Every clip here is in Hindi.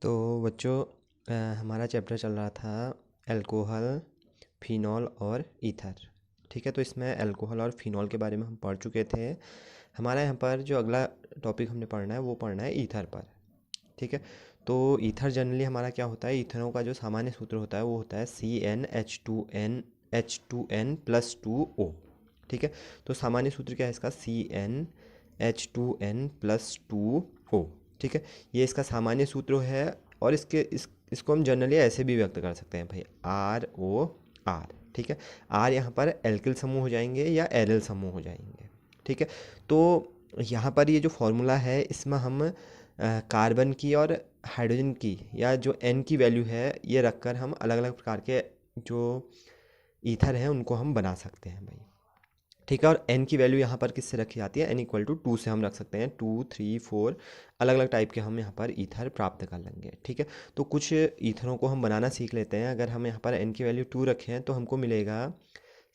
तो बच्चों हमारा चैप्टर चल रहा था अल्कोहल, फिनॉल और ईथर। ठीक है, तो इसमें अल्कोहल और फिनॉल के बारे में हम पढ़ चुके थे। हमारा यहाँ पर जो अगला टॉपिक हमने पढ़ना है वो पढ़ना है ईथर पर। ठीक है, तो ईथर जनरली हमारा क्या होता है, ईथरों का जो सामान्य सूत्र होता है वो होता है CnH2n प्लस 2O। ठीक है, तो सामान्य सूत्र क्या है इसका, CnH2n प्लस 2O। ठीक है, ये इसका सामान्य सूत्र है। और इसको हम जनरली ऐसे भी व्यक्त कर सकते हैं भाई, ROR। ठीक है, आर यहाँ पर एल्किल समूह हो जाएंगे या एरिल समूह हो जाएंगे। ठीक है, तो यहाँ पर ये जो फॉर्मूला है इसमें हम कार्बन की और हाइड्रोजन की या जो एन की वैल्यू है ये रखकर हम अलग अलग प्रकार के जो ईथर हैं उनको हम बना सकते हैं भाई। ठीक है, और एन की वैल्यू यहाँ पर किससे रखी जाती है, n = 2 से हम रख सकते हैं, 2, 3, 4 अलग अलग टाइप के हम यहाँ पर ईथर प्राप्त कर लेंगे। ठीक है, तो कुछ ईथरों को हम बनाना सीख लेते हैं। अगर हम यहाँ पर एन की वैल्यू 2 रखें तो हमको मिलेगा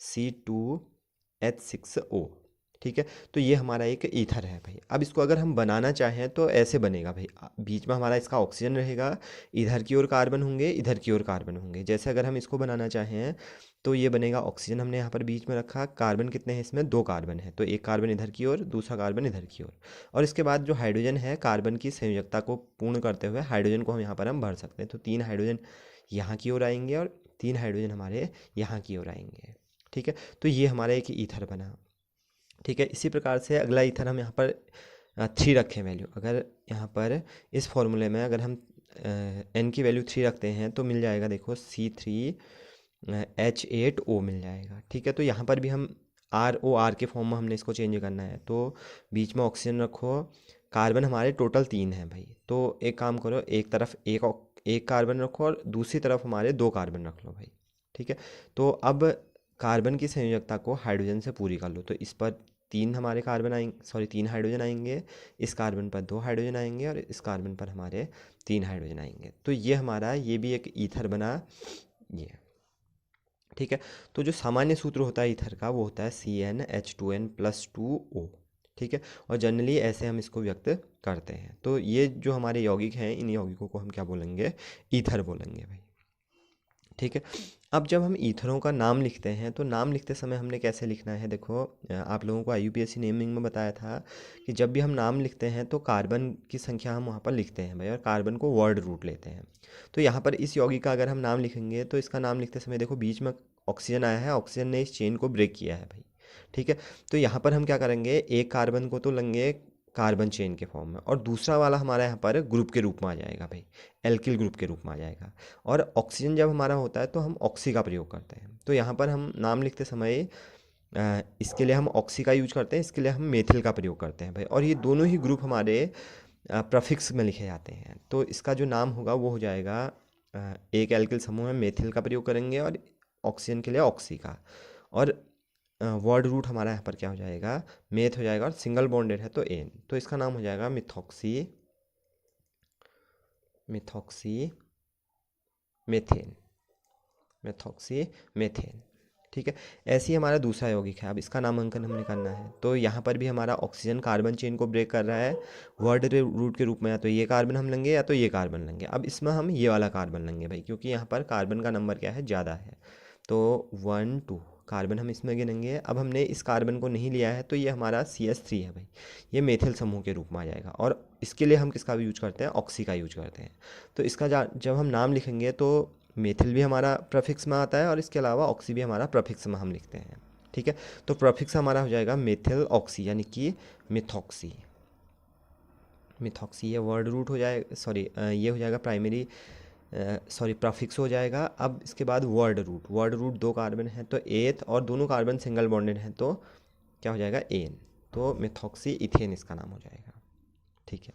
C2H6O। ठीक है, तो ये हमारा एक ईथर है भाई। अब इसको अगर हम बनाना चाहें तो ऐसे बनेगा भाई, बीच में हमारा इसका ऑक्सीजन रहेगा, इधर की ओर कार्बन होंगे, इधर की ओर कार्बन होंगे। जैसे अगर हम इसको बनाना चाहें तो ये बनेगा, ऑक्सीजन हमने यहाँ पर बीच में रखा, कार्बन कितने हैं इसमें, 2 कार्बन है, तो एक कार्बन इधर की ओर, दूसरा कार्बन इधर की ओर। और इसके बाद जो हाइड्रोजन है, कार्बन की संयोजकता को पूर्ण करते हुए हाइड्रोजन को हम यहाँ पर हम भर सकते हैं। तो 3 हाइड्रोजन यहाँ की ओर आएंगे और 3 हाइड्रोजन हमारे यहाँ की ओर आएंगे। ठीक है, तो ये हमारा एक ईथर बना। ठीक है, इसी प्रकार से अगला ईथर हम यहाँ पर 3 रखें वैल्यू। अगर यहाँ पर इस फॉर्मूले में अगर हम एन की वैल्यू 3 रखते हैं तो मिल जाएगा, देखो C3H8O मिल जाएगा। ठीक है, तो यहाँ पर भी हम ROR के फॉर्म में हमने इसको चेंज करना है, तो बीच में ऑक्सीजन रखो। कार्बन हमारे टोटल 3 हैं भाई, तो एक काम करो, एक तरफ एक कार्बन रखो और दूसरी तरफ हमारे 2 कार्बन रख लो भाई। ठीक है, तो अब कार्बन की संयोजकता को हाइड्रोजन से पूरी कर लो, तो इस पर 3 हमारे कार्बन आएंगे, सॉरी 3 हाइड्रोजन आएंगे, इस कार्बन पर 2 हाइड्रोजन आएंगे और इस कार्बन पर हमारे 3 हाइड्रोजन आएंगे। तो ये हमारा ये भी एक ईथर बना ये। ठीक है, तो जो सामान्य सूत्र होता है ईथर का वो होता है CnH2n प्लस 2O। ठीक है, और जनरली ऐसे हम इसको व्यक्त करते हैं। तो ये जो हमारे यौगिक हैं, इन यौगिकों को हम क्या बोलेंगे, ईथर बोलेंगे भाई। ठीक है, अब जब हम ईथरों का नाम लिखते हैं तो नाम लिखते समय हमने कैसे लिखना है, देखो आप लोगों को IUPAC नेमिंग में बताया था कि जब भी हम नाम लिखते हैं तो कार्बन की संख्या हम वहाँ पर लिखते हैं भाई, और कार्बन को वर्ड रूट लेते हैं। तो यहाँ पर इस यौगिक का अगर हम नाम लिखेंगे तो इसका नाम लिखते समय देखो बीच में ऑक्सीजन आया है, ऑक्सीजन ने इस चेन को ब्रेक किया है भाई। ठीक है, तो यहाँ पर हम क्या करेंगे, एक कार्बन को तो लेंगे कार्बन चेन के फॉर्म में, और दूसरा वाला हमारा यहाँ पर ग्रुप के रूप में आ जाएगा भाई, एल्किल ग्रुप के रूप में आ जाएगा। और ऑक्सीजन जब हमारा होता है तो हम ऑक्सी का प्रयोग करते हैं। तो यहाँ पर हम नाम लिखते समय इसके लिए हम ऑक्सी का यूज करते हैं, इसके लिए हम मेथिल का प्रयोग करते हैं भाई। और ये दोनों ही ग्रुप हमारे प्रफिक्स में लिखे जाते हैं। तो इसका जो नाम होगा वो हो जाएगा, एक एल्किल समूह में मेथिल का प्रयोग करेंगे और ऑक्सीजन के लिए ऑक्सी का। और वर्ड रूट हमारा यहाँ पर क्या हो जाएगा, मेथ हो जाएगा, और सिंगल बॉन्डेड है तो एन, तो इसका नाम हो जाएगा methoxy methoxy methane methoxy methane. ठीक है, ऐसे ही हमारा दूसरा यौगिक है, अब इसका नामांकन हमने करना है। तो यहाँ पर भी हमारा ऑक्सीजन कार्बन चेन को ब्रेक कर रहा है वर्ड रूट के रूप में, या तो ये कार्बन हम लेंगे या तो ये कार्बन लेंगे। अब इसमें हम ये वाला कार्बन लेंगे भाई, क्योंकि यहाँ पर कार्बन का नंबर क्या है, ज़्यादा है। तो 1 2 कार्बन हम इसमें गिनेंगे। अब हमने इस कार्बन को नहीं लिया है तो ये हमारा CH3 है भाई, ये मेथिल समूह के रूप में आ जाएगा। और इसके लिए हम किसका भी यूज करते हैं, ऑक्सी का यूज करते हैं। तो इसका जब हम नाम लिखेंगे तो मेथिल भी हमारा प्रफिक्स में आता है और इसके अलावा ऑक्सी भी हमारा प्रफिक्स में हम लिखते हैं। ठीक है, तो प्रफिक्स हमारा हो जाएगा मेथिल ऑक्सी, यानी कि मिथॉक्सी। मिथॉक्सी ये वर्ड रूट हो जाएगा, सॉरी ये हो जाएगा प्राइमरी, सॉरी प्रफिक्स हो जाएगा। अब इसके बाद वर्ड रूट 2 कार्बन है तो एथ, और दोनों कार्बन सिंगल बॉन्डेड हैं तो क्या हो जाएगा, एन, तो मिथॉक्सी इथेन इसका नाम हो जाएगा। ठीक है,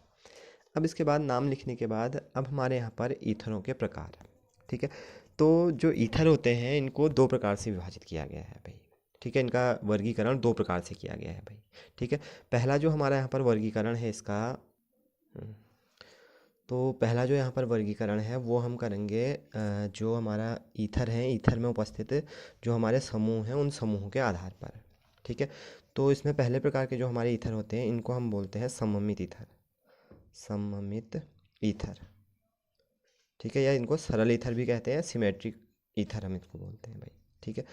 अब इसके बाद नाम लिखने के बाद अब हमारे यहाँ पर ईथरों के प्रकार। ठीक है, तो जो ईथर होते हैं इनको 2 प्रकार से विभाजित किया गया है भाई। ठीक है, इनका वर्गीकरण 2 प्रकार से किया गया है भाई। ठीक है, पहला जो हमारा यहाँ पर वर्गीकरण है इसका, हम्म, तो पहला जो यहाँ पर वर्गीकरण है वो हम करेंगे जो हमारा ईथर है, ईथर में उपस्थित जो हमारे समूह हैं उन समूहों के आधार पर। ठीक है, तो इसमें पहले प्रकार के जो हमारे ईथर होते हैं इनको हम बोलते हैं सममित ईथर। सममित ईथर। ठीक है, या इनको सरल ईथर भी कहते हैं, सिमेट्रिक ईथर हम इसको बोलते हैं भाई। ठीक है,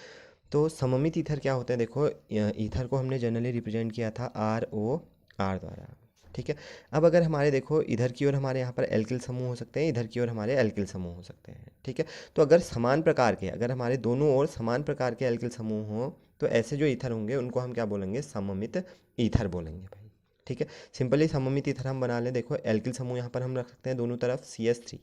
तो सममित ईथर क्या होते हैं, देखो ईथर को हमने जनरली रिप्रेजेंट किया था ROR द्वारा। ठीक है, अब अगर हमारे देखो इधर की ओर हमारे यहाँ पर एल्किल समूह हो सकते हैं, इधर की ओर हमारे एल्किल समूह हो सकते हैं। ठीक है, तो अगर समान प्रकार के, अगर हमारे दोनों ओर समान प्रकार के एल्किल समूह हो तो ऐसे जो ईथर होंगे उनको हम क्या बोलेंगे, सममित ईथर बोलेंगे भाई। ठीक है, सिंपली सममित ईथर हम बना लें, देखो एल्किल समूह यहाँ पर हम रख सकते हैं दोनों तरफ CH3,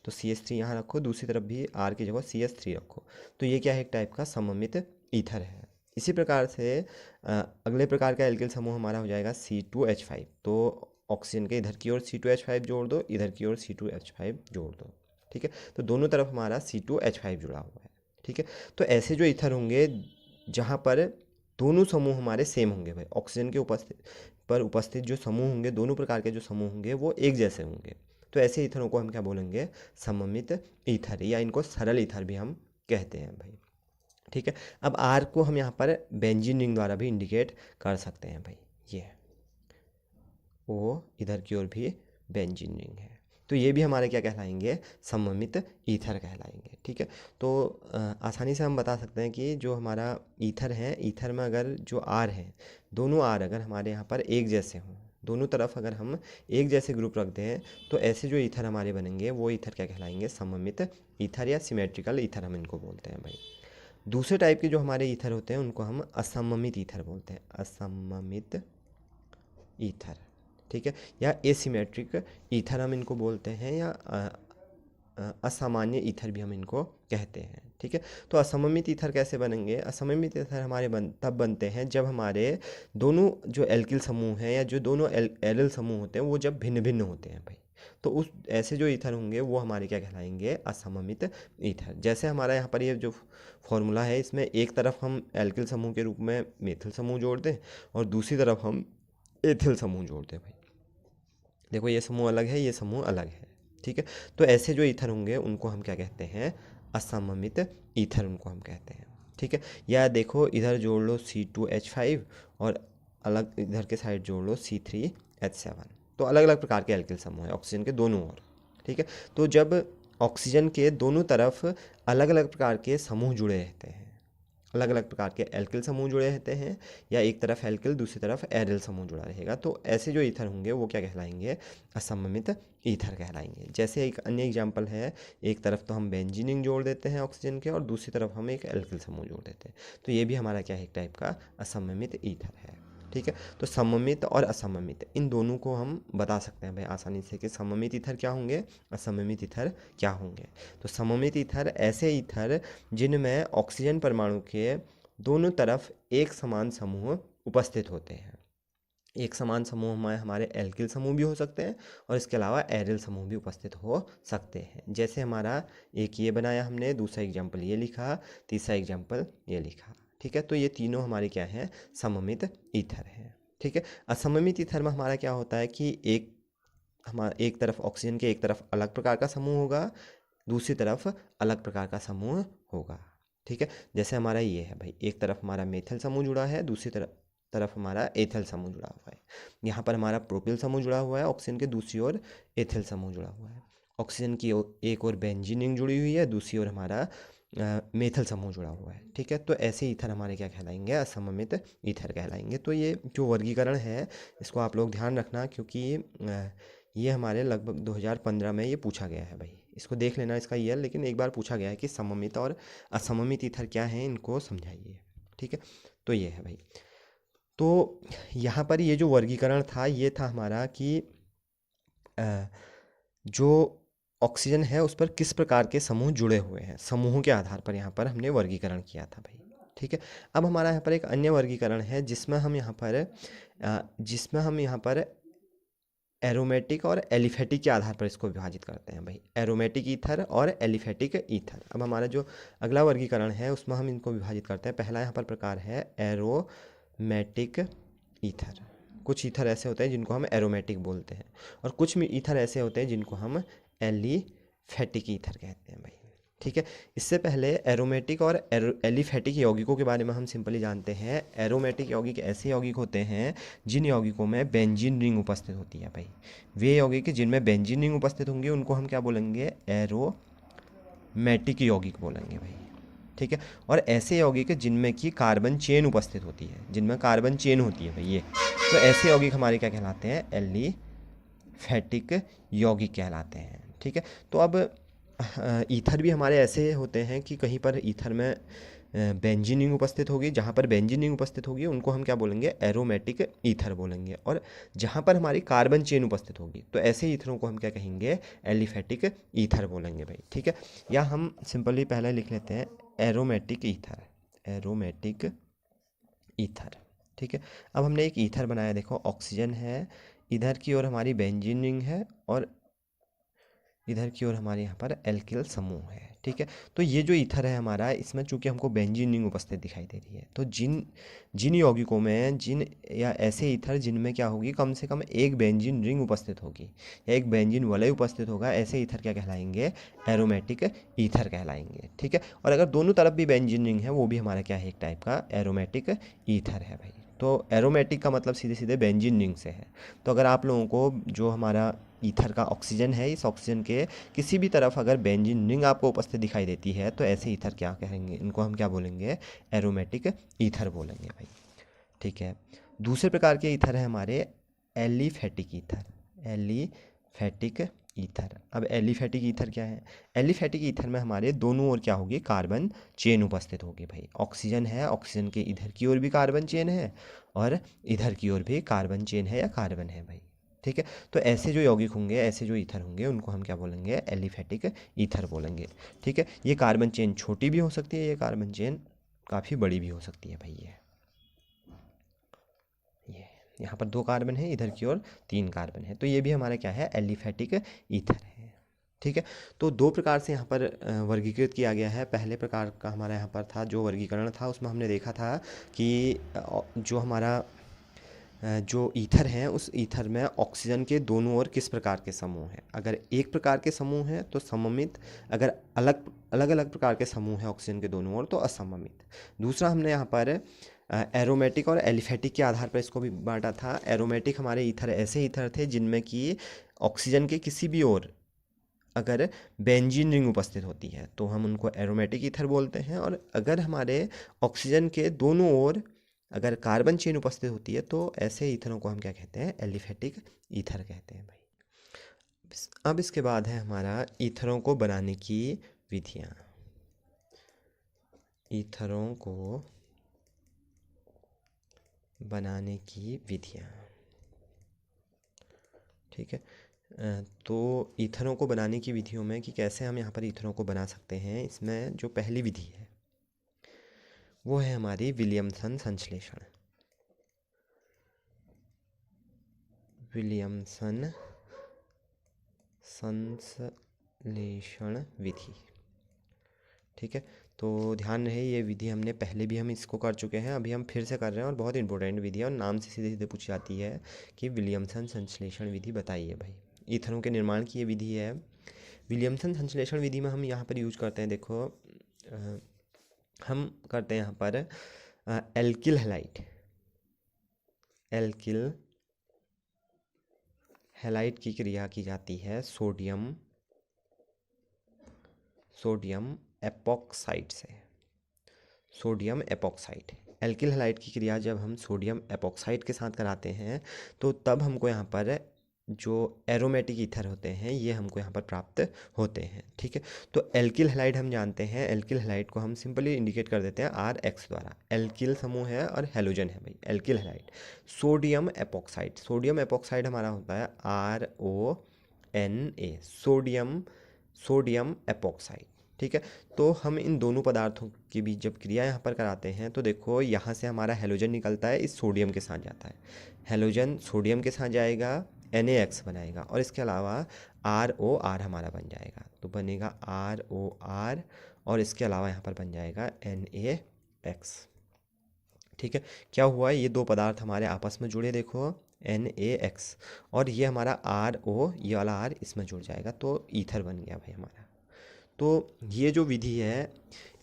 तो CH3 यहाँ रखो, दूसरी तरफ भी R की जगह CH3 रखो, तो ये क्या है, एक टाइप का सममित ईथर है। इसी प्रकार से अगले प्रकार का एल्किल समूह हमारा हो जाएगा C2H5, तो ऑक्सीजन के इधर की ओर C2H5 जोड़ दो, इधर की ओर C2H5 जोड़ दो। ठीक है, तो दोनों तरफ हमारा C2H5 जुड़ा हुआ है। ठीक है, तो ऐसे जो ईथर होंगे जहाँ पर दोनों समूह हमारे सेम होंगे भाई, ऑक्सीजन के उपस्थित जो समूह होंगे, दोनों प्रकार के जो समूह होंगे वो एक जैसे होंगे, तो ऐसे ईथरों को हम क्या बोलेंगे, सममित ईथर, या इनको सरल ईथर भी हम कहते हैं भाई। ठीक है, अब आर को हम यहाँ पर बेंजीन रिंग द्वारा भी इंडिकेट कर सकते हैं भाई, ये ओ इधर की ओर भी बेंजीन रिंग है, तो ये भी हमारे क्या कहलाएंगे, सममित ईथर कहलाएंगे। ठीक है, तो आसानी से हम बता सकते हैं कि जो हमारा ईथर है, ईथर में अगर जो आर है, दोनों आर अगर हमारे यहाँ पर एक जैसे हों, दोनों तरफ अगर हम एक जैसे ग्रुप रख दें, तो ऐसे जो ईथर हमारे बनेंगे वो ईथर क्या कहलाएंगे, सममित ईथर या सिमेट्रिकल ईथर हम इनको बोलते हैं भाई। दूसरे टाइप के जो हमारे ईथर होते हैं उनको हम असममित ईथर बोलते हैं, असममित ईथर। ठीक है, या एसिमेट्रिक ईथर हम इनको बोलते हैं, या असामान्य ईथर भी हम इनको कहते हैं। ठीक है, तो असममित ईथर कैसे बनेंगे, असममित ईथर हमारे तब बनते हैं जब हमारे दोनों जो एल्किल समूह हैं या जो दोनों एरिल समूह होते हैं वो जब भिन्न भिन्न होते हैं भाई, तो उस ऐसे जो ईथर होंगे वो हमारे क्या कहलाएंगे, असममित ईथर। जैसे हमारा यहाँ पर ये जो फॉर्मूला है, इसमें एक तरफ हम एल्किल समूह के रूप में मेथिल समूह जोड़ दें और दूसरी तरफ हम एथिल समूह जोड़ दें भाई, देखो ये समूह अलग है, ये समूह अलग है। ठीक है, तो ऐसे जो ईथर होंगे उनको हम क्या कहते हैं, असममित ईथर उनको हम कहते हैं। ठीक है, या देखो इधर जोड़ लो C2H5 और अलग इधर के साइड जोड़ लो C3H7, तो अलग अलग प्रकार के एल्किल समूह है ऑक्सीजन के दोनों ओर। ठीक है, तो जब ऑक्सीजन के दोनों तरफ अलग अलग प्रकार के समूह जुड़े रहते हैं, अलग अलग प्रकार के एल्किल समूह जुड़े रहते हैं, या एक तरफ एल्किल दूसरी तरफ एरिल समूह जुड़ा रहेगा, तो ऐसे जो ईथर होंगे वो क्या कहलाएंगे, असममित ईथर कहलाएंगे। जैसे एक अन्य एग्जांपल है, एक तरफ तो हम बेंजीनिंग जोड़ देते हैं ऑक्सीजन के और दूसरी तरफ हम एक एल्किल समूह जोड़ देते हैं, तो ये भी हमारा क्या है, एक टाइप का असममित ईथर है। ठीक है, तो सममित और असममित इन दोनों को हम बता सकते हैं भाई आसानी से कि सममित ईथर क्या होंगे, असममित ईथर क्या होंगे। तो सममित ईथर ऐसे ईथर जिनमें ऑक्सीजन परमाणु के दोनों तरफ एक समान समूह उपस्थित होते हैं। एक समान समूह में हमारे एल्किल समूह भी हो सकते हैं और इसके अलावा एरिल समूह भी उपस्थित हो सकते हैं। जैसे हमारा एक ये बनाया हमने, दूसरा एग्जाम्पल ये लिखा, तीसरा एग्जाम्पल ये लिखा। ठीक है, तो ये तीनों हमारे क्या हैं, सममित ईथर हैं। ठीक है, असममित ईथर में हमारा क्या होता है कि एक तरफ ऑक्सीजन के एक तरफ अलग प्रकार का समूह होगा, दूसरी तरफ अलग प्रकार का समूह होगा। ठीक है, जैसे हमारा ये है भाई, एक तरफ हमारा मेथिल समूह जुड़ा है, दूसरी तरफ हमारा एथिल समूह जुड़ा हुआ है। यहाँ पर हमारा प्रोपिल समूह जुड़ा हुआ है, ऑक्सीजन के दूसरी ओर एथिल समूह जुड़ा हुआ है। ऑक्सीजन की एक ओर बेंजीनिंग जुड़ी हुई है, दूसरी ओर हमारा मेथिल समूह जुड़ा हुआ है। ठीक है, तो ऐसे ईथर हमारे क्या कहलाएंगे, असममित ईथर कहलाएंगे। तो ये जो वर्गीकरण है इसको आप लोग ध्यान रखना, क्योंकि ये हमारे लगभग 2015 में ये पूछा गया है भाई, इसको देख लेना इसका ईयर, लेकिन एक बार पूछा गया है कि सममित और असममित ईथर क्या है, इनको समझाइए। ठीक है, तो ये है भाई। तो यहाँ पर ये जो वर्गीकरण था ये था हमारा कि जो ऑक्सीजन है उस पर किस प्रकार के समूह जुड़े हुए हैं, समूहों के आधार पर यहाँ पर हमने वर्गीकरण किया था भाई। ठीक है, अब हमारा यहाँ पर एक अन्य वर्गीकरण है जिसमें हम यहाँ पर एरोमेटिक और एलिफेटिक के आधार पर इसको विभाजित करते हैं भाई, एरोमेटिक ईथर और एलिफेटिक ईथर। अब हमारा जो अगला वर्गीकरण है उसमें हम इनको विभाजित करते हैं। पहला यहाँ पर प्रकार है एरोमेटिक ईथर। कुछ ईथर ऐसे होते हैं जिनको हम एरोमेटिक बोलते हैं और कुछ ईथर ऐसे होते हैं जिनको हम एलिफेटिक ईथर कहते हैं भाई। ठीक है। इससे पहले एरोमेटिक और एलिफेटिक यौगिकों के बारे में हम सिंपली जानते हैं। एरोमेटिक यौगिक ऐसे यौगिक होते हैं जिन यौगिकों में बेंजीन रिंग उपस्थित होती है भाई। वे यौगिक जिनमें बेंजीन रिंग उपस्थित होंगे उनको हम क्या बोलेंगे, एरोमेटिक यौगिक बोलेंगे भाई। ठीक है। और ऐसे यौगिक जिनमें कि कार्बन चेन उपस्थित होती है, जिनमें कार्बन चेन होती है भाई ये, तो ऐसे यौगिक हमारे क्या कहलाते हैं, एलिफेटिक यौगिक कहलाते हैं। ठीक है। तो अब ईथर भी हमारे ऐसे होते हैं कि कहीं पर ईथर में बेंजीन रिंग उपस्थित होगी, जहाँ पर बेंजीन रिंग उपस्थित होगी उनको हम क्या बोलेंगे, एरोमेटिक ईथर बोलेंगे। और जहाँ पर हमारी कार्बन चेन उपस्थित होगी तो ऐसे ईथरों को हम क्या कहेंगे, एलिफेटिक ईथर बोलेंगे भाई। ठीक है। या हम सिंपली पहले लिख लेते हैं एरोमेटिक ईथर, एरोमेटिक ईथर। ठीक है। अब हमने एक ईथर बनाया, देखो ऑक्सीजन है, इधर की ओर हमारी बेंजीन रिंग है और इधर की ओर हमारे यहाँ पर एल्किल समूह है। ठीक है। तो ये जो ईथर है हमारा, इसमें चूंकि हमको बेंजीन रिंग उपस्थित दिखाई दे रही है, तो जिन जिन यौगिकों में जिन या ऐसे ईथर जिनमें क्या होगी, कम से कम एक बेंजीन रिंग उपस्थित होगी या एक बेंजीन वलय उपस्थित होगा, ऐसे ईथर क्या कहलाएंगे, एरोमेटिक ईथर कहलाएंगे। ठीक है। और अगर दोनों तरफ भी बेंजीन रिंग है वो भी हमारा क्या है, एक टाइप का एरोमेटिक ईथर है भाई। तो एरोमेटिक का मतलब सीधे सीधे बेंजीन रिंग से है। तो अगर आप लोगों को जो हमारा ईथर का ऑक्सीजन है, इस ऑक्सीजन के किसी भी तरफ अगर बेंजीन रिंग आपको उपस्थित दिखाई देती है तो ऐसे ईथर क्या कहेंगे, इनको हम क्या बोलेंगे, एरोमेटिक ईथर बोलेंगे भाई। ठीक है। दूसरे प्रकार के ईथर है हमारे एलिफेटिक ईथर, एलिफेटिक ईथर। अब एलिफेटिक ईथर क्या है, एलिफेटिक ईथर में हमारे दोनों ओर क्या होगी, कार्बन चेन उपस्थित होगी भाई। ऑक्सीजन है, ऑक्सीजन के इधर की ओर भी कार्बन चेन है और इधर की ओर भी कार्बन चेन है या कार्बन है भाई। ठीक है। तो ऐसे जो यौगिक होंगे, ऐसे जो ईथर होंगे उनको हम क्या बोलेंगे, एलिफेटिक ईथर बोलेंगे। ठीक है। ये कार्बन चेन छोटी भी हो सकती है, ये कार्बन चेन काफ़ी बड़ी भी हो सकती है भाई। ये यहाँ पर 2 कार्बन है, इधर की ओर 3 कार्बन है, तो ये भी हमारा क्या है, एलिफेटिक ईथर है। ठीक है। तो 2 प्रकार से यहाँ पर वर्गीकृत किया गया है। पहले प्रकार का हमारा यहाँ पर था जो वर्गीकरण था, उसमें हमने देखा था कि जो हमारा जो ईथर हैं उस ईथर में ऑक्सीजन के दोनों ओर किस प्रकार के समूह हैं। अगर एक प्रकार के समूह हैं तो सममित, अगर अलग अलग अलग प्रकार के समूह हैं ऑक्सीजन के दोनों ओर तो असममित। दूसरा हमने यहाँ पर एरोमेटिक और एलिफेटिक के आधार पर इसको भी बांटा था। एरोमेटिक हमारे ईथर ऐसे ईथर थे जिनमें कि ऑक्सीजन के किसी भी ओर अगर बेंजीन रिंग उपस्थित होती है तो हम उनको एरोमेटिक ईथर बोलते हैं। और अगर हमारे ऑक्सीजन के दोनों ओर अगर कार्बन चेन उपस्थित होती है तो ऐसे ईथरों को हम क्या कहते हैं, एलिफेटिक ईथर कहते हैं भाई। अब इसके बाद है हमारा ईथरों को बनाने की विधियाँ। ईथरों को बनाने की विधियाँ। ठीक है। तो ईथरों को बनाने की विधियों में कि कैसे हम यहाँ पर ईथरों को बना सकते हैं, इसमें जो पहली विधि है वो है हमारी विलियमसन संश्लेषण। विलियमसन संश्लेषण विधि। ठीक है। तो ध्यान रहे ये विधि हमने पहले भी हम इसको कर चुके हैं, अभी हम फिर से कर रहे हैं और बहुत इंपॉर्टेंट विधि है और नाम से सीधे सीधे पूछी जाती है कि विलियमसन संश्लेषण विधि बताइए भाई। ईथरों के निर्माण की ये विधि है। विलियमसन संश्लेषण विधि में हम यहाँ पर यूज करते हैं, देखो हम करते हैं यहाँ पर एल्किल हैलाइड, एल्किल हैलाइड की क्रिया की जाती है सोडियम एपॉक्साइड से। सोडियम एपॉक्साइड, एल्किल हैलाइड की क्रिया जब हम सोडियम एपॉक्साइड के साथ कराते हैं तो तब हमको यहाँ पर जो एरोमेटिक ईथर होते हैं ये हमको यहाँ पर प्राप्त होते हैं। ठीक है। तो एल्किल हैलाइड हम जानते हैं, एल्किल हैलाइड को हम सिंपली इंडिकेट कर देते हैं RX द्वारा। एल्किल समूह है और हेलोजन है भाई, alkyl halide. Sodium epoxide, sodium epoxide हमारा होता है RONA, सोडियम एपॉक्साइड। ठीक है। तो हम इन दोनों पदार्थों के बीच जब क्रिया यहाँ पर कराते हैं तो देखो यहाँ से हमारा हेलोजन निकलता है, इस सोडियम के साथ जाता है, हेलोजन सोडियम के साथ जाएगा, NaX बनाएगा और इसके अलावा ROR हमारा बन जाएगा, तो बनेगा ROR और इसके अलावा यहाँ पर बन जाएगा NaX। ठीक है। क्या हुआ, ये 2 पदार्थ हमारे आपस में जुड़े, देखो NaX और ये हमारा RO, ये वाला R इसमें जुड़ जाएगा तो ईथर बन गया भाई हमारा। तो ये जो विधि है,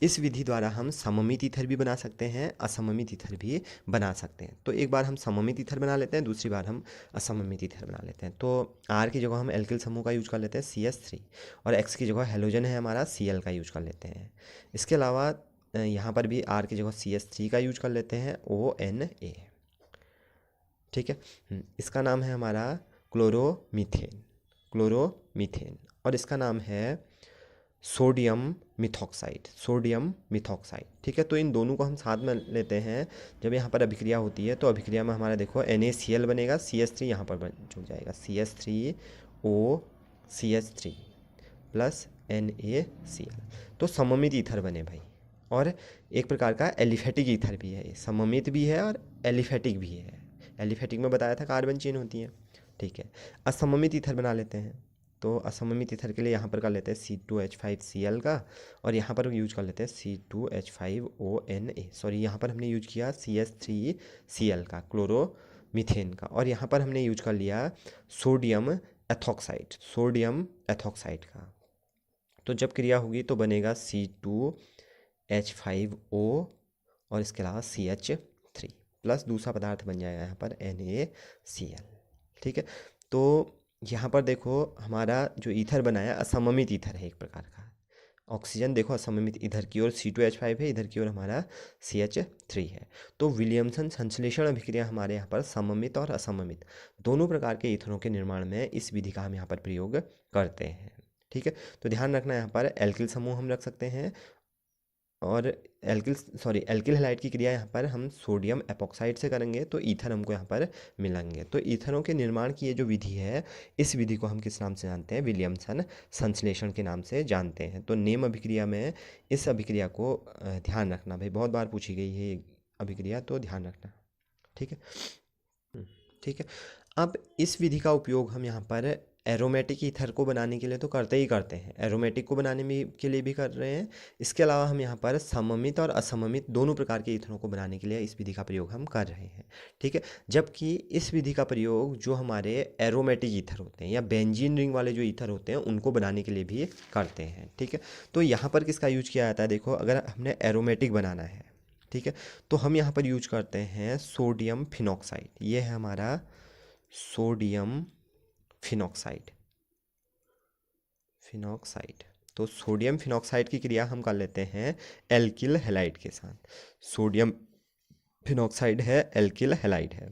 इस विधि द्वारा हम सममित ईथर भी बना सकते हैं, असममित ईथर भी बना सकते हैं। तो एक बार हम सममित ईथर बना लेते हैं, दूसरी बार हम असममित ईथर बना लेते हैं। तो आर की जगह हम एल्किल समूह का यूज कर लेते हैं CH3, और एक्स की जगह हेलोजन है हमारा Cl का यूज कर लेते हैं। इसके अलावा यहाँ पर भी आर की जगह CH3 का यूज कर लेते हैं, ONA। ठीक है। इसका नाम है हमारा क्लोरोमीथेन, क्लोरोमीथेन, और इसका नाम है सोडियम मिथॉक्साइड, सोडियम मिथॉक्साइड। ठीक है। तो इन दोनों को हम साथ में लेते हैं। जब यहाँ पर अभिक्रिया होती है तो अभिक्रिया में हमारा देखो NaCl बनेगा, CH3 यहाँ पर जुड़ जाएगा, CH3O CH3 प्लस NaCl। तो सममित ईथर बने भाई, और एक प्रकार का एलिफेटिक ईथर भी है, सममित भी है और एलिफेटिक भी है। एलिफेटिक में बताया था कार्बन चेन होती है। ठीक है। असममित ईथर बना लेते हैं। तो असममित ईथर के लिए यहाँ पर कर लेते हैं C2H5Cl का, और यहाँ पर यूज कर लेते हैं C2H5ONA। सॉरी, यहाँ पर हमने यूज किया CH3Cl का, क्लोरोमीथेन का, और यहाँ पर हमने यूज कर लिया सोडियम एथॉक्साइड, सोडियम एथॉक्साइड का। तो जब क्रिया होगी तो बनेगा C2H5O और इसके अलावा CH3 प्लस दूसरा पदार्थ बन जाएगा यहाँ पर NaCl। ठीक है। तो यहाँ पर देखो हमारा जो ईथर बनाया असममित ईथर है एक प्रकार का। ऑक्सीजन देखो असममित, इधर की ओर C2H5 है, इधर की ओर हमारा CH3 है। तो विलियमसन संश्लेषण अभिक्रिया हमारे यहाँ पर सममित और असममित दोनों प्रकार के ईथरों के निर्माण में इस विधि का हम यहाँ पर प्रयोग करते हैं। ठीक है। तो ध्यान रखना, यहाँ पर एल्किल समूह हम रख सकते हैं, और एल्किल हैलाइड की क्रिया यहाँ पर हम सोडियम एपॉक्साइड से करेंगे तो ईथर हमको यहाँ पर मिलेंगे। तो ईथरों के निर्माण की ये जो विधि है, इस विधि को हम किस नाम से जानते हैं? विलियमसन संश्लेषण के नाम से जानते हैं। तो नेम अभिक्रिया में इस अभिक्रिया को ध्यान रखना भाई, बहुत बार पूछी गई है ये अभिक्रिया, तो ध्यान रखना। ठीक है। ठीक है। अब इस विधि का उपयोग हम यहाँ पर एरोमेटिक ईथर को बनाने के लिए तो करते ही करते हैं, एरोमेटिक को बनाने में के लिए भी कर रहे हैं। इसके अलावा हम यहाँ पर सममित और असममित दोनों प्रकार के ईथरों को बनाने के लिए इस विधि का प्रयोग हम कर रहे हैं। ठीक है। जबकि इस विधि का प्रयोग जो हमारे एरोमेटिक ईथर होते हैं या बेंजीन रिंग वाले जो ईथर होते हैं उनको बनाने के लिए भी करते हैं। ठीक है। तो यहाँ पर किसका यूज किया जाता है? देखो, अगर हमने एरोमेटिक बनाना है, ठीक है, तो हम यहाँ पर यूज करते हैं सोडियम फिनॉक्साइड। ये है हमारा सोडियम फिनॉक्साइड, फिनॉक्साइड। तो सोडियम फिनॉक्साइड की क्रिया हम कर लेते हैं एल्किल हैलाइड के साथ। सोडियम फिनॉक्साइड है, एल्किल हैलाइड है,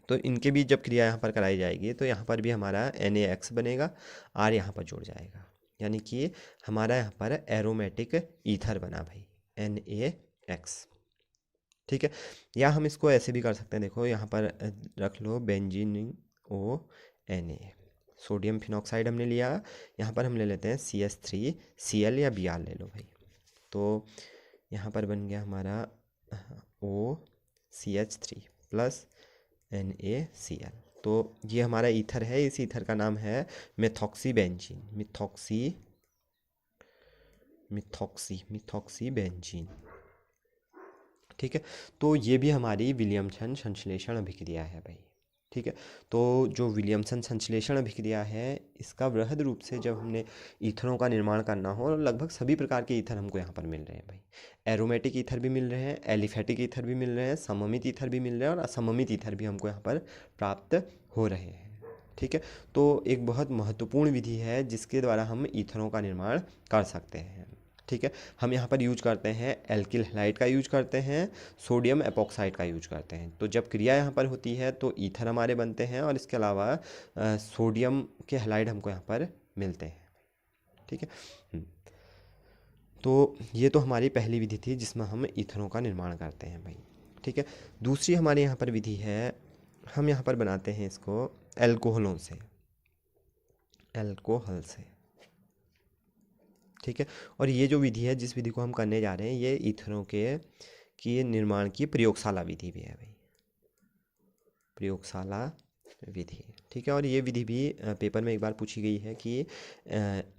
तो इनके बीच जब क्रिया यहाँ पर कराई जाएगी तो यहाँ पर भी हमारा NaX बनेगा, R यहाँ पर जुड़ जाएगा, यानी कि हमारा यहाँ पर एरोमेटिक ईथर बना भाई, NaX। ठीक है। या हम इसको ऐसे भी कर सकते हैं, देखो यहाँ पर रख लो बेंजीन ONA, सोडियम फिनॉक्साइड हमने लिया, यहाँ पर हम ले लेते हैं CH3Cl या Br ले लो भाई। तो यहाँ पर बन गया हमारा OCH3 प्लस NaCl। तो ये हमारा ईथर है, इस ईथर का नाम है मेथॉक्सीबेंजीन, मिथॉक्सीबेंजीन। ठीक है। तो ये भी हमारी विलियमसन संश्लेषण अभिक्रिया है भाई। ठीक है। तो जो विलियमसन संश्लेषण अभिक्रिया है, इसका वृहद रूप से जब हमने ईथरों का निर्माण करना हो, लगभग सभी प्रकार के ईथर हमको यहाँ पर मिल रहे हैं भाई। एरोमेटिक ईथर भी मिल रहे हैं, एलिफेटिक ईथर भी मिल रहे हैं, सममित ईथर भी मिल रहे हैं, और असममित ईथर भी हमको यहाँ पर प्राप्त हो रहे हैं। ठीक है। तो एक बहुत महत्वपूर्ण विधि है जिसके द्वारा हम ईथरों का निर्माण कर सकते हैं। ठीक है। हम यहाँ पर यूज करते हैं एल्किल हैलाइड का यूज करते हैं, सोडियम एपॉक्साइड का यूज करते हैं। तो जब क्रिया यहाँ पर होती है तो ईथर हमारे बनते हैं, और इसके अलावा सोडियम के हैलाइड हमको यहाँ पर मिलते हैं। ठीक है। तो ये तो हमारी पहली विधि थी जिसमें हम ईथरों का निर्माण करते हैं भाई। ठीक है। दूसरी हमारे यहाँ पर विधि है, हम यहाँ पर बनाते हैं इसको एल्कोहलों से, एल्कोहल से। ठीक है। और ये जो विधि है, जिस विधि को हम करने जा रहे हैं, ये ईथरों के निर्माण की प्रयोगशाला विधि भी है भाई, प्रयोगशाला विधि। ठीक है। और ये विधि भी पेपर में एक बार पूछी गई है कि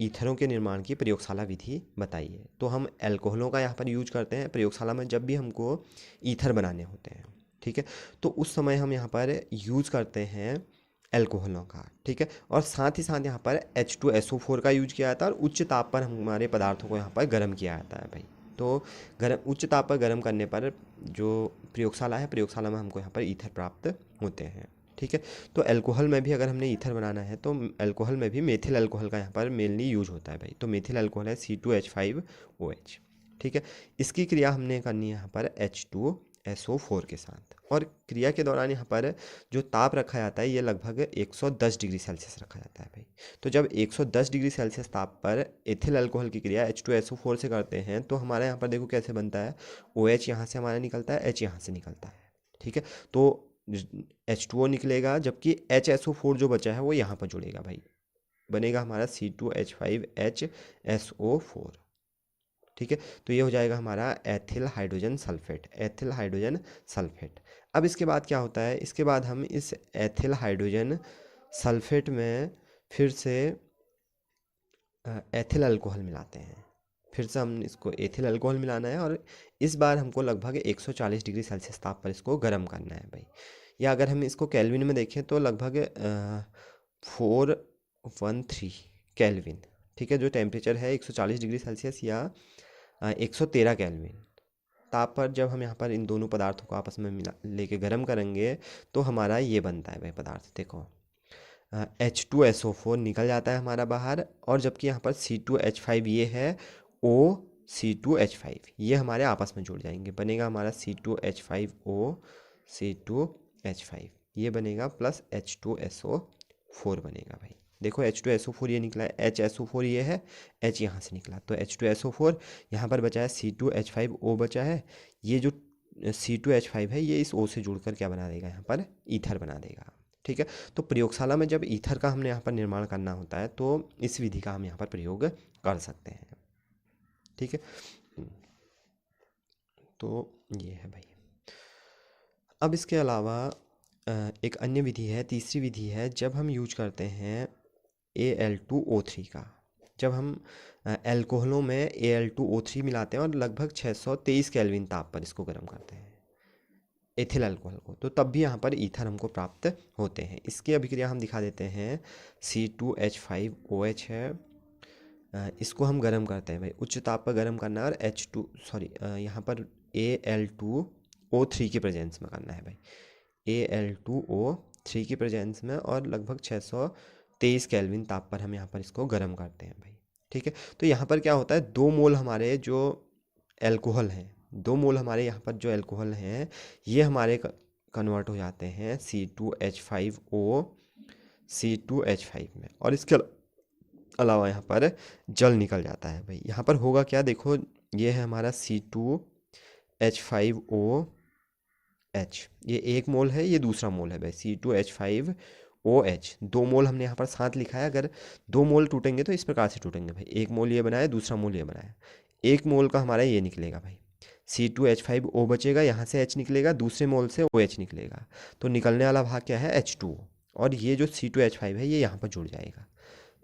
ईथरों के निर्माण की प्रयोगशाला विधि बताइए। तो हम एल्कोहलों का यहाँ पर यूज करते हैं प्रयोगशाला में, जब भी हमको ईथर बनाने होते हैं। ठीक है। तो उस समय हम यहाँ पर यूज करते हैं एल्कोहलों का, ठीक है। और साथ ही साथ यहाँ पर H2SO4 का यूज किया जाता है और उच्च ताप पर हमारे पदार्थों को यहाँ पर गर्म किया जाता है भाई। तो गर्म उच्च ताप पर गर्म करने पर जो प्रयोगशाला है, प्रयोगशाला में हमको यहाँ पर ईथर प्राप्त होते हैं, ठीक है। तो अल्कोहल में भी अगर हमने ईथर बनाना है तो अल्कोहल में भी मेथिल अल्कोहल का यहाँ पर मेनली यूज होता है भाई। तो मेथिल अल्कोहल है C2H5OH, ठीक है। इसकी क्रिया हमने करनी है यहाँ पर H2SO4 के साथ, और क्रिया के दौरान यहाँ पर जो ताप रखा जाता है ये लगभग 110 डिग्री सेल्सियस रखा जाता है भाई। तो जब 110 डिग्री सेल्सियस ताप पर एथिल अल्कोहल की क्रिया H2SO4 से करते हैं तो हमारे यहाँ पर देखो कैसे बनता है, OH यहाँ से हमारा निकलता है, H यहाँ से निकलता है, ठीक है। तो H2O निकलेगा, जबकि HSO4 जो बचा है वो यहाँ पर जुड़ेगा भाई, बनेगा हमारा C2H5HSO4, ठीक है। तो ये हो जाएगा हमारा ethyl hydrogen sulphate, ethyl hydrogen sulphate. अब इसके बाद क्या होता है, इसके बाद हम इस एथिल हाइड्रोजन सल्फेट में फिर से एथिल अल्कोहल मिलाते हैं, फिर से हम इसको एथिल अल्कोहल मिलाना है, और इस बार हमको लगभग 140 डिग्री सेल्सियस ताप पर इसको गर्म करना है भाई। या अगर हम इसको केल्विन में देखें तो लगभग 413 केल्विन, ठीक है। जो टेम्परेचर है 140 डिग्री सेल्सियस या 113 केल्विन ताप पर जब हम यहाँ पर इन दोनों पदार्थों को आपस में मिला लेके गर्म करेंगे तो हमारा ये बनता है भाई पदार्थ, देखो H2SO4 निकल जाता है हमारा बाहर, और जबकि यहाँ पर C2H5 ये है, O C2H5 ये हमारे आपस में जुड़ जाएंगे, बनेगा हमारा C2H5O C2H5 ये बनेगा, प्लस H2SO4 बनेगा भाई। देखो H2SO4 ये निकला है, HSO4 ये है, H यहाँ से निकला, तो H2SO4 यहाँ पर बचा है, C2H5O बचा है। ये जो C2H5 है ये इस O से जुड़कर क्या बना देगा, यहाँ पर ईथर बना देगा, ठीक है। तो प्रयोगशाला में जब ईथर का हमने यहाँ पर निर्माण करना होता है तो इस विधि का हम यहाँ पर प्रयोग कर सकते हैं, ठीक है। तो ये है भाई। अब इसके अलावा एक अन्य विधि है, तीसरी विधि है, जब हम यूज करते हैं Al2O3 का, जब हम एल्कोहलों में Al2O3 मिलाते हैं और लगभग 623 केल्विन ताप पर इसको गर्म करते हैं एथिल अल्कोहल को, तो तब भी यहाँ पर ईथर हमको प्राप्त होते हैं। इसकी अभिक्रिया हम दिखा देते हैं, C2H5OH है, इसको हम गर्म करते हैं भाई, उच्च ताप पर गर्म करना है, और यहाँ पर Al2O3 के प्रेजेंस में करना है भाई, Al2O3 की प्रेजेंस में, और लगभग 623 केल्विन ताप पर हम यहाँ पर इसको गर्म करते हैं भाई, ठीक है। तो यहाँ पर क्या होता है, 2 मोल हमारे जो एल्कोहल हैं, 2 मोल हमारे यहाँ पर जो एल्कोहल हैं ये हमारे कन्वर्ट हो जाते हैं C2H5O C2H5 में, और इसके अलावा यहाँ पर जल निकल जाता है भाई। यहाँ पर होगा क्या, देखो ये है हमारा C2H5OH, ये एक मोल है, ये दूसरा मोल है भाई, C2H5OH 2 मोल हमने यहाँ पर साथ लिखा है। अगर 2 मोल टूटेंगे तो इस प्रकार से टूटेंगे भाई, एक मोल ये बनाया, दूसरा मोल ये बनाया, एक मोल का हमारा ये निकलेगा भाई, C2H5O बचेगा, यहाँ से H निकलेगा, दूसरे मोल से OH निकलेगा, तो निकलने वाला भाग क्या है, H2O, और ये जो C2H5 है ये यहाँ पर जुड़ जाएगा,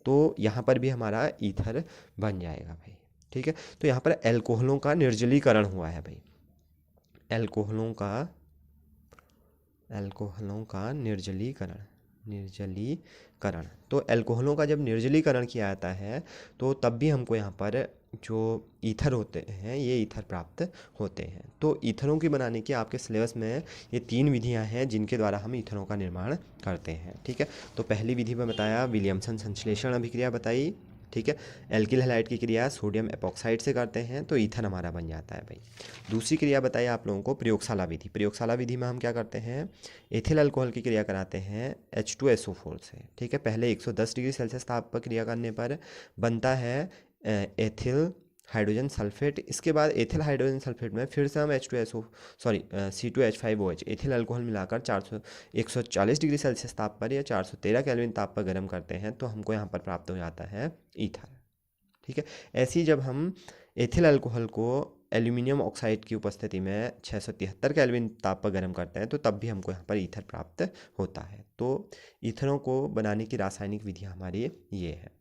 तो यहाँ पर भी हमारा ईथर बन जाएगा भाई, ठीक है। तो यहाँ पर एल्कोहलों का निर्जलीकरण हुआ है भाई, एल्कोहलों का निर्जलीकरण। तो एल्कोहलों का जब निर्जलीकरण किया जाता है तो तब भी हमको यहाँ पर जो ईथर होते हैं ये ईथर प्राप्त होते हैं। तो ईथरों की बनाने की आपके सिलेबस में ये 3 विधियाँ हैं जिनके द्वारा हम ईथरों का निर्माण करते हैं, ठीक है। तो पहली विधि में बताया, विलियमसन संश्लेषण अभिक्रिया बताई, ठीक है। एल्किल हैलाइड की क्रिया सोडियम एपॉक्साइड से करते हैं तो ईथर हमारा बन जाता है भाई। दूसरी क्रिया बताई आप लोगों को प्रयोगशाला विधि, प्रयोगशाला विधि में हम क्या करते हैं, एथिल अल्कोहल की क्रिया कराते हैं H2SO4 से, ठीक है। पहले 110 डिग्री सेल्सियस ताप पर क्रिया करने पर बनता है एथिल हाइड्रोजन सल्फेट। इसके बाद एथिल हाइड्रोजन सल्फेट में फिर से हम C2H5OH एथिल अल्कोहल मिलाकर 140 डिग्री सेल्सियस ताप पर या 413 केल्विन ताप पर गर्म करते हैं तो हमको यहाँ पर प्राप्त हो जाता है ईथर, ठीक है। ऐसे ही जब हम एथिल अल्कोहल को एल्यूमिनियम ऑक्साइड की उपस्थिति में 673 केल्विन ताप पर गर्म करते हैं तो तब भी हमको यहाँ पर ईथर प्राप्त होता है। तो ईथरों को बनाने की रासायनिक विधियाँ हमारी ये है।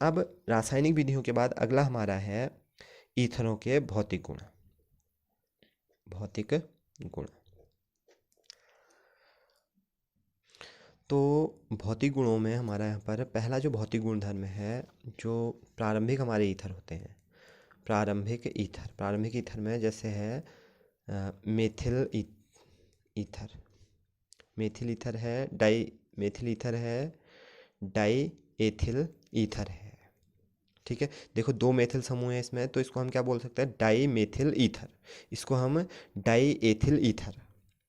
अब रासायनिक विधियों के बाद अगला हमारा है ईथरों के भौतिक गुण। तो भौतिक गुणों में हमारा यहाँ पर पहला जो भौतिक गुणधर्म है, जो प्रारंभिक हमारे ईथर होते हैं, प्रारंभिक ईथर में जैसे है मेथिल ईथर, मेथिल ईथर है, मेथिल ईथर है, डाई एथिल ईथर है। ठीक है, देखो दो मेथिल समूह है इसमें, तो इसको हम क्या बोल सकते हैं, डाई मेथिल ईथर, इसको हम डाई एथिल ईथर।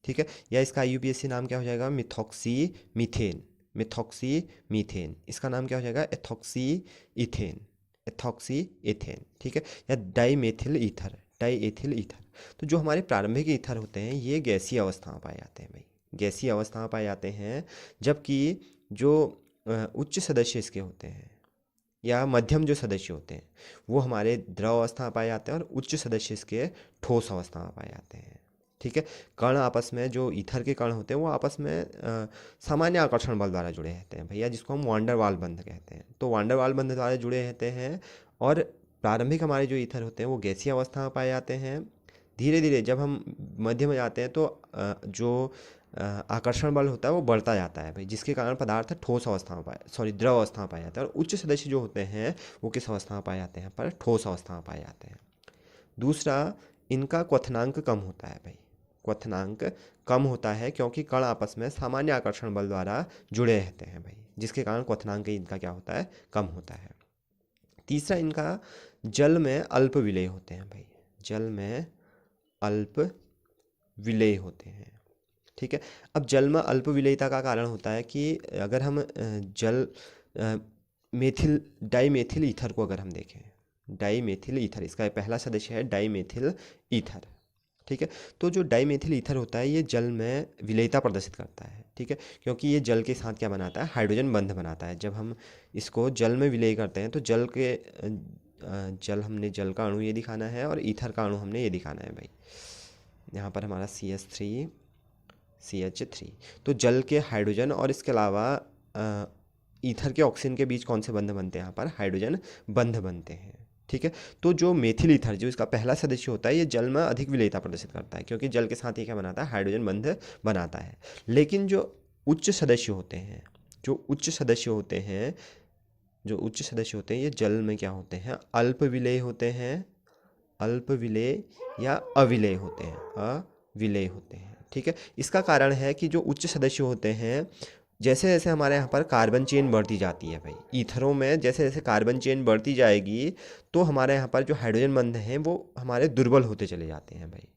ठीक है, या इसका IUPAC नाम क्या हो जाएगा, मिथॉक्सी मीथेन, मिथॉक्सी मीथेन, इसका नाम क्या हो जाएगा, एथॉक्सी इथेन, एथॉक्सी इथेन। ठीक है, या dimethyl ether, diethyl ether. तो जो हमारे प्रारंभिक ईथर होते हैं ये गैसीय अवस्था में पाए जाते हैं भाई, गैसीय अवस्था में पाए जाते हैं। जबकि जो उच्च सदस्य इसके होते हैं या मध्यम जो सदस्य होते हैं वो हमारे द्रव अवस्था में पाए जाते हैं, और उच्च सदस्य इसके ठोस अवस्था में पाए जाते हैं। ठीक है, कण आपस में, जो ईथर के कण होते हैं वो आपस में सामान्य आकर्षण बल द्वारा जुड़े रहते हैं भैया, जिसको हम वांडर वाल बंध कहते हैं। तो वांडर वाल बंध द्वारा जुड़े रहते हैं, और प्रारंभिक हमारे जो ईथर होते हैं वो गैसीय अवस्था में पाए जाते हैं। धीरे धीरे जब हम मध्य में जाते हैं तो जो आकर्षण बल होता है वो बढ़ता जाता है भाई, जिसके कारण पदार्थ ठोस अवस्था में द्रव अवस्था में पाए जाते हैं। और उच्च सदस्य जो होते हैं वो किस अवस्था में पाए जाते हैं, पर ठोस अवस्था में पाए जाते हैं। दूसरा, इनका क्वथनांक कम होता है भाई, क्वथनांक कम होता है क्योंकि कण आपस में सामान्य आकर्षण बल द्वारा जुड़े रहते हैं भाई, जिसके कारण क्वथनांक इनका क्या होता है, कम होता है। तीसरा, इनका जल में अल्प विलेय होते हैं भाई, जल में अल्प विलेय होते हैं। ठीक है, अब जल में अल्प विलेयता का कारण होता है कि अगर हम मेथिल डाई मेथिल ईथर को अगर हम देखें, डाई मेथिल ईथर, इसका पहला सदस्य है डाई मेथिल ईथर। ठीक है, तो जो डाई मेथिल ईथर होता है ये जल में विलेयता प्रदर्शित करता है। ठीक है, क्योंकि ये जल के साथ क्या बनाता है, हाइड्रोजन बंध बनाता है। जब हम इसको जल में विलेय करते हैं तो हमने जल का अणु ये दिखाना है और ईथर का अणु हमने ये दिखाना है भाई। यहाँ पर हमारा CH3 तो जल के हाइड्रोजन और इसके अलावा ईथर के ऑक्सीजन के बीच कौन से बंध बनते हैं, यहाँ पर हाइड्रोजन बंध बनते हैं। ठीक है, तो जो मेथिल ईथर जो इसका पहला सदस्य होता है ये जल में अधिक विलेयता प्रदर्शित करता है, क्योंकि जल के साथ ये क्या बनाता है, हाइड्रोजन बंध बनाता है। लेकिन जो उच्च सदस्य होते हैं, जो उच्च सदस्य होते हैं ये जल में क्या होते हैं, अल्प विलेय होते हैं, अल्प विलेय या अविलेय होते हैं, अविलेय होते हैं। ठीक है, इसका कारण है कि जो उच्च सदस्य होते हैं, जैसे जैसे हमारे यहाँ पर कार्बन चेन बढ़ती जाती है भाई, ईथरों में जैसे जैसे कार्बन चेन बढ़ती जाएगी तो हमारे यहाँ पर जो हाइड्रोजन बंध हैं वो हमारे दुर्बल होते चले जाते हैं भाई।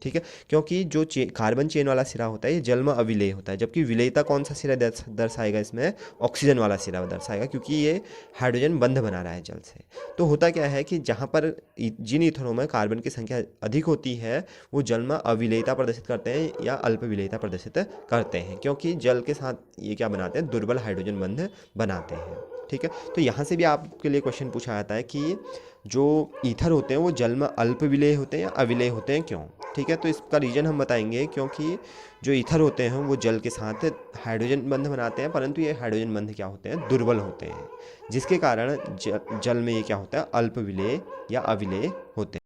ठीक है, क्योंकि जो कार्बन चेन वाला सिरा होता है ये जल में अविलेय होता है, जबकि विलेयता कौन सा सिरा दर्शाएगा, इसमें ऑक्सीजन वाला सिरा दर्शाएगा, क्योंकि ये हाइड्रोजन बंध बना रहा है जल से। तो होता क्या है कि जहाँ पर जिन ईथरों में कार्बन की संख्या अधिक होती है वो जल में अविलेयता प्रदर्शित करते हैं या अल्प विलेयता प्रदर्शित करते हैं, क्योंकि जल के साथ ये क्या बनाते हैं, दुर्बल हाइड्रोजन बंध बनाते हैं। ठीक है, तो यहाँ से भी आपके लिए क्वेश्चन पूछा जाता है कि जो ईथर होते हैं वो जल में अल्प विलेय होते हैं या अविलेय होते हैं, क्यों। ठीक है, तो इसका रीज़न हम बताएंगे, क्योंकि जो ईथर होते हैं वो जल के साथ हाइड्रोजन बंध बनाते हैं, परंतु ये हाइड्रोजन बंध क्या होते हैं, दुर्बल होते हैं, जिसके कारण जल में ये क्या होता है, अल्प विलेय या अविलेय होते हैं।